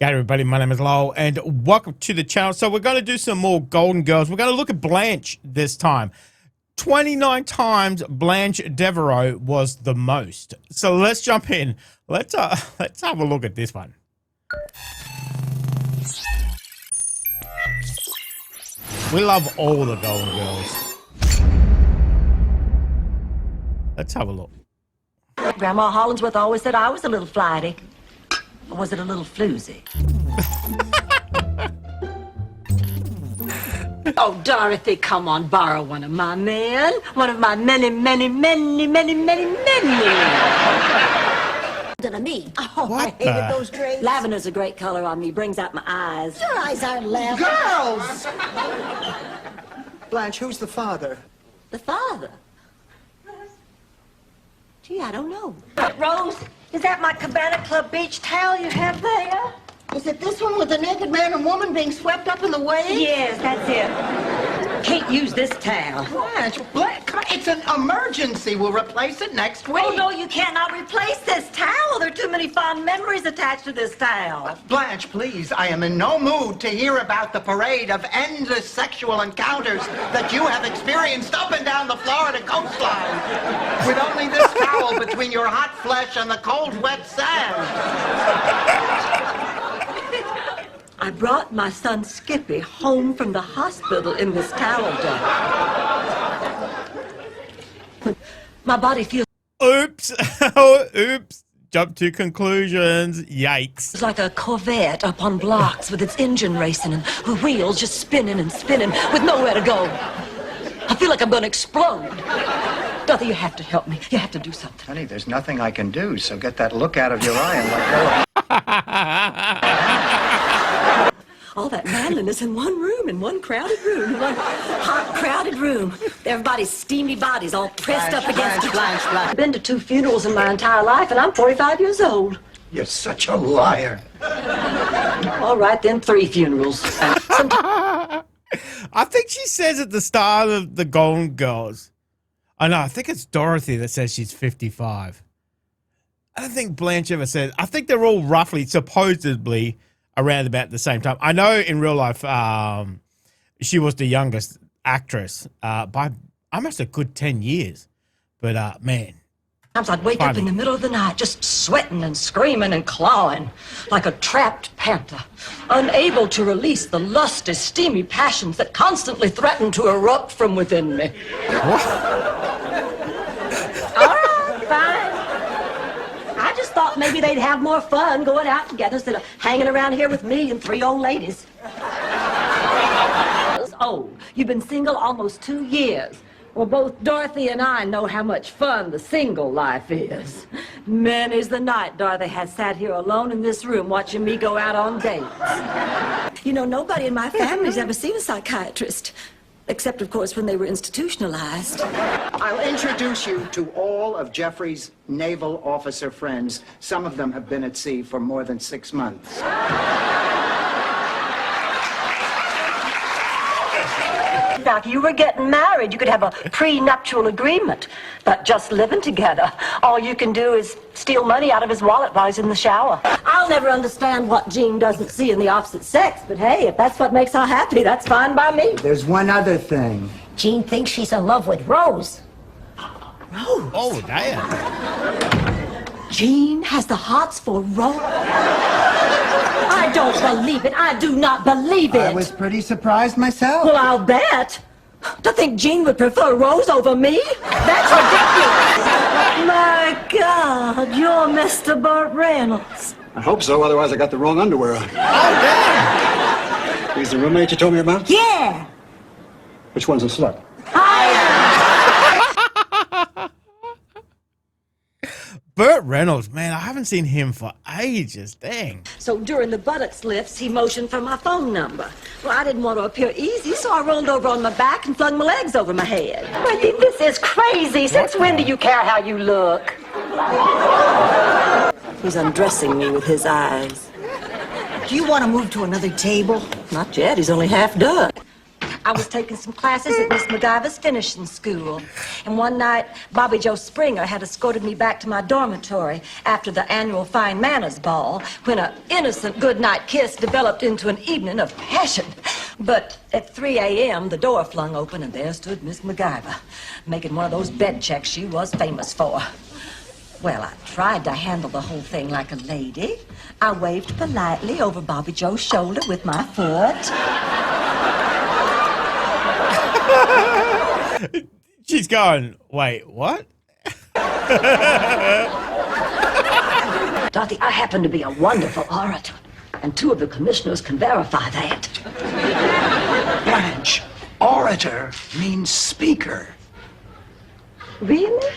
G'day everybody, my name is Lowell and welcome to the channel. So we're going to do some more Golden Girls. We're going to look at Blanche this time. 29 times Blanche Devereaux was the most. So let's jump in. Let's have a look at this one. We love all the Golden Girls. Let's have a look. Grandma Hollingsworth always said I was a little flighty. Or was it a little floozy? Oh, Dorothy, come on, borrow one of my men. One of my many Than me. Oh, What I hated the- those drapes. Lavender's a great color on me. Brings out my eyes. Your eyes aren't lavender. Girls! Blanche, who's the father? The father. Gee, I don't know. Rose, is that my Cabana Club beach towel you have there? Is it this one with the naked man and woman being swept up in the wave? Yes, that's it. Can't use this towel. Blanche, it's an emergency. We'll replace it next week. Oh, no, you cannot replace this towel. There are too many fond memories attached to this towel. Blanche, please, I am in no mood to hear about the parade of endless sexual encounters that you have experienced up and down the Florida coastline. With only this towel between your hot flesh and the cold, wet sand. I brought my son Skippy home from the hospital in this towel job. My body feels Oops. Oh, oops. Jump to conclusions. Yikes. like a Corvette up on blocks with its engine racing and the wheels just spinning and spinning with nowhere to go. I feel like I'm going to explode. Dorothy, you have to help me. You have to do something. Honey, there's nothing I can do, so get that look out of your eye and let go. All that manliness in one room, in one crowded room, one hot, crowded room. Everybody's steamy bodies all pressed up against each other. I've been to 2 funerals in my entire life, and I'm 45 years old. You're such a liar. All right, then, 3 funerals. I think she says at the start of the Golden Girls. I know, I think it's Dorothy that says she's 55. I don't think Blanche ever says. I think they're all roughly, supposedly, around about the same time. I know in real life she was the youngest actress by almost a good 10 years. But, man. Sometimes I'd wake up in the middle of the night just sweating and screaming and clawing like a trapped panther, unable to release the lusty, steamy passions that constantly threaten to erupt from within me. All right, fine. I just thought maybe they'd have more fun going out together instead of hanging around here with me and 3 old ladies. Oh, you've been single almost 2 years. Well, both Dorothy and I know how much fun the single life is. Many's the night Dorothy has sat here alone in this room watching me go out on dates. You know, nobody in my family's ever seen a psychiatrist. Except, of course, when they were institutionalized. I'll introduce you to all of Jeffrey's naval officer friends. Some of them have been at sea for more than 6 months. Now, if you were getting married, you could have a prenuptial agreement. But just living together, all you can do is steal money out of his wallet while he's in the shower. I'll never understand what Jean doesn't see in the opposite sex, but hey, if that's what makes her happy, that's fine by me. There's one other thing. Jean thinks she's in love with Rose. Rose? Oh, damn. Jean has the hots for Rose? I don't believe it. I do not believe it. I was pretty surprised myself. Well, I'll bet. To think Jean would prefer Rose over me? That's ridiculous. My God, you're Mr. Burt Reynolds. I hope so, otherwise I got the wrong underwear on. Oh, damn. He's the roommate you told me about? Yeah. Which one's a slut? Burt Reynolds, man, I haven't seen him for ages. Dang. So during the buttocks lifts, he motioned for my phone number. Well, I didn't want to appear easy, so I rolled over on my back and flung my legs over my head. I think this is crazy. Since when do you care how you look? He's undressing me with his eyes. Do you want to move to another table? Not yet. He's only half done. I was taking some classes at Miss MacGyver's finishing school. And one night, Bobby Joe Springer had escorted me back to my dormitory after the annual Fine Manners Ball, when an innocent goodnight kiss developed into an evening of passion. But at 3 a.m., the door flung open, and there stood Miss MacGyver, making one of those bed checks she was famous for. Well, I tried to handle the whole thing like a lady. I waved politely over Bobby Joe's shoulder with my foot. She's going, wait, what? Dorothy, I happen to be a wonderful orator, and 2 of the commissioners can verify that. Blanche, orator means speaker. Really?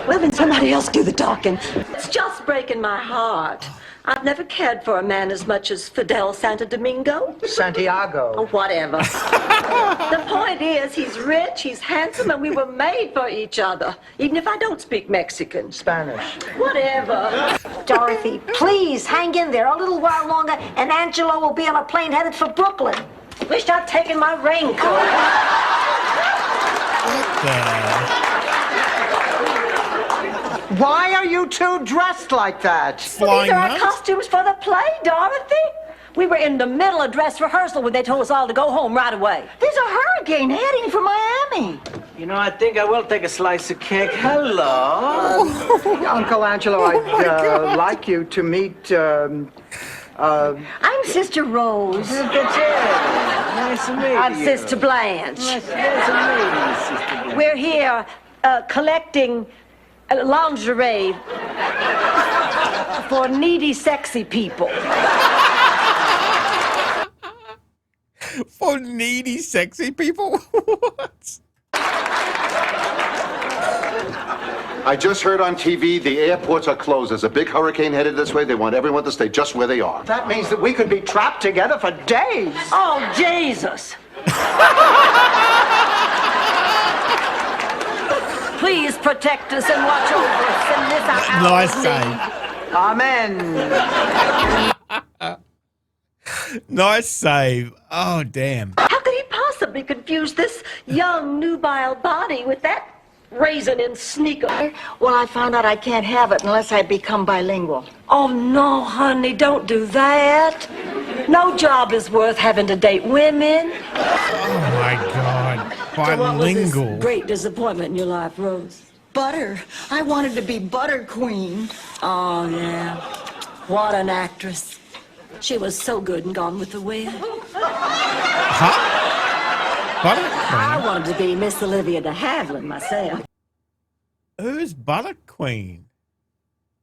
Well, then somebody else do the talking. It's just breaking my heart. I've never cared for a man as much as Fidel Santo Domingo. Santiago. Oh, whatever. The point is, he's rich, he's handsome, and we were made for each other. Even if I don't speak Mexican. Spanish. Whatever. Dorothy, please hang in there a little while longer, and Angelo will be on a plane headed for Brooklyn. Wished I'd taken my raincoat. Why are you two dressed like that? Well, these are our nuts? costumes for the play, Dorothy. We were in the middle of dress rehearsal when they told us all to go home right away. There's a hurricane heading for Miami. You know, I think I will take a slice of cake. Hello. Uncle Angelo, I'd like you to meet, I'm Sister Rose. Nice to meet I'm you. Sister Blanche. Nice to meet you, Sister Blanche. We're here collecting lingerie for needy, sexy people. For needy, sexy people? What? I just heard on TV the airports are closed. There's a big hurricane headed this way. They want everyone to stay just where they are. that means that we could be trapped together for days. Oh, Jesus. Please protect us and watch over us and miss our Nice hours. save. Amen. Nice save. Oh, damn. How could he possibly confuse this young, nubile body with that raisin in sneaker? Well, I found out I can't have it unless I become bilingual. Oh, no, honey, don't do that. No job is worth having to date women. Oh, my God. So what was this Bilingual. great disappointment in your life, Rose? Butter. I wanted to be butter queen. Oh, yeah. What an actress. She was so good and Gone with the Wind. Huh? Butter I Queen? wanted to be Miss Olivia de Havilland myself. Who's Butter Queen?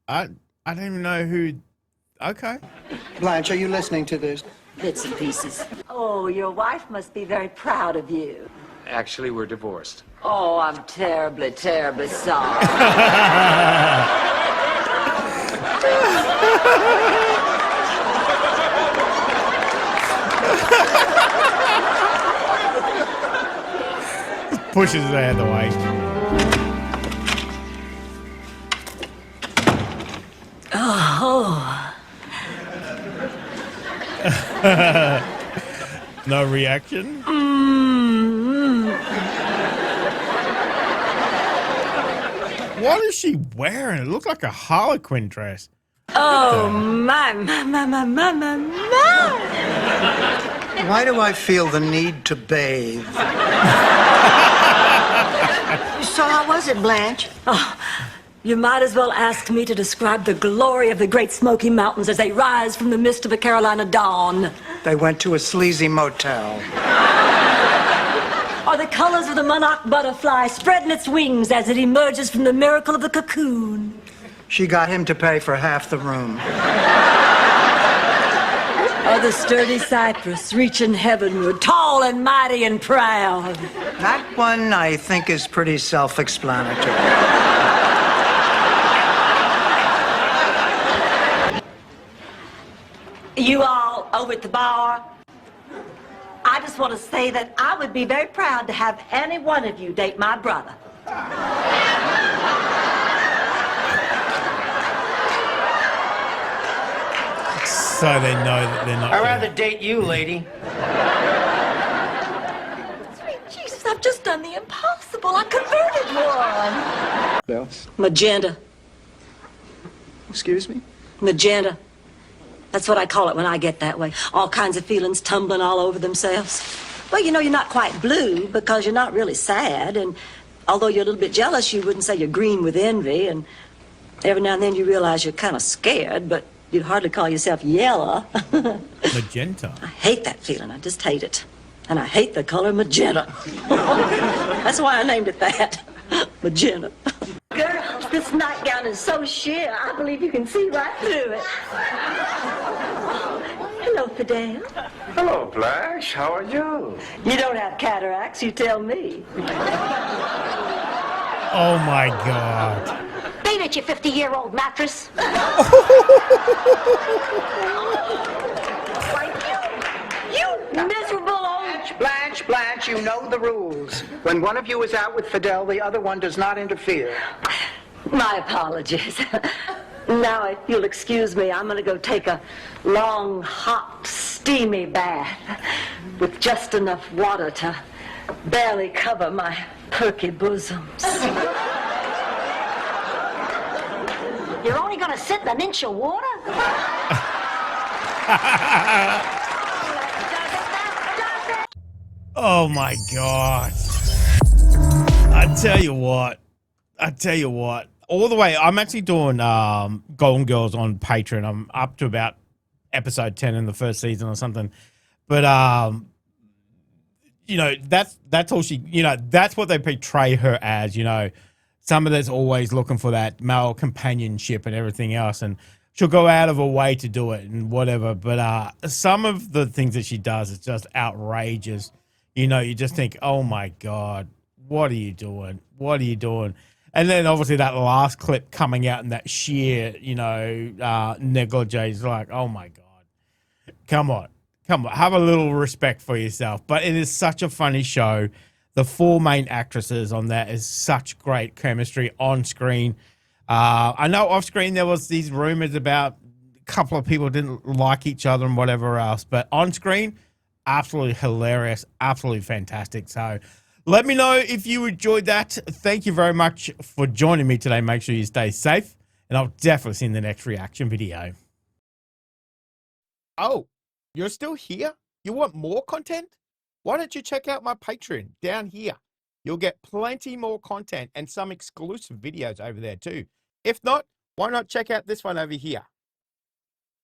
I don't even know who... Okay. Blanche, are you listening to this? Bits and pieces. Oh, your wife must be very proud of you. Actually, we're divorced. Oh, I'm terribly, terribly sorry. Pushes it out of the way. Oh. No reaction? What is she wearing? It looked like a Harlequin dress. Oh, my. Why do I feel the need to bathe? So how was it, Blanche? Oh, you might as well ask me to describe the glory of the Great Smoky Mountains as they rise from the mist of a Carolina dawn. They went to a sleazy motel. Or the colors of the monarch butterfly spreading its wings as it emerges from the miracle of the cocoon. She got him to pay for half the room. Or the sturdy cypress reaching heavenward, tall and mighty and proud. That one, I think, is pretty self-explanatory. You all over at the bar, I just want to say that I would be very proud to have any one of you date my brother. so they know that they're not. I'd rather date you, lady. Sweet Jesus, I've just done the impossible. I converted one. Bells? Magenta. Excuse me? Magenta. That's what I call it when I get that way. All kinds of feelings tumbling all over themselves. Well, you know, you're not quite blue because you're not really sad. And although you're a little bit jealous, you wouldn't say you're green with envy. And every now and then you realize you're kind of scared, but you'd hardly call yourself yellow. Magenta. I hate that feeling. I just hate it. And I hate the color magenta. That's why I named it that. Magenta. Girls, this nightgown is so sheer, I believe you can see right through it. Hello, Fidel. Hello, Blanche. How are you? You don't have cataracts, you tell me. Oh my God. Beat it, you 50-year-old mattress. You miserable old... Blanche, you know the rules. When one of you is out with Fidel, the other one does not interfere. My apologies. Now, if you'll excuse me, I'm going to go take a long, hot, steamy bath with just enough water to barely cover my perky bosoms. You're only gonna sit in an inch of water? Oh my God. I tell you what. All the way, I'm actually doing Golden Girls on Patreon. I'm up to about episode 10 in the first season or something. But you know, that's all she, you know, that's what they portray her as, you know. Some of that's always looking for that male companionship and everything else, and she'll go out of her way to do it and whatever. But some of the things that she does is just outrageous. You know, you just think, oh my God, what are you doing? What are you doing? And then obviously that last clip coming out in that sheer, you know, negligee is like, oh my God, come on, have a little respect for yourself. But it is such a funny show. The four main actresses on that is such great chemistry on screen. I know off screen there was these rumors about a couple of people didn't like each other and whatever else, but on screen, absolutely hilarious, absolutely fantastic. So let me know if you enjoyed that. Thank you very much for joining me today. Make sure you stay safe, and I'll definitely see you in the next reaction video. Oh, you're still here? You want more content? Why don't you check out my Patreon down here? You'll get plenty more content and some exclusive videos over there too. If not, why not check out this one over here?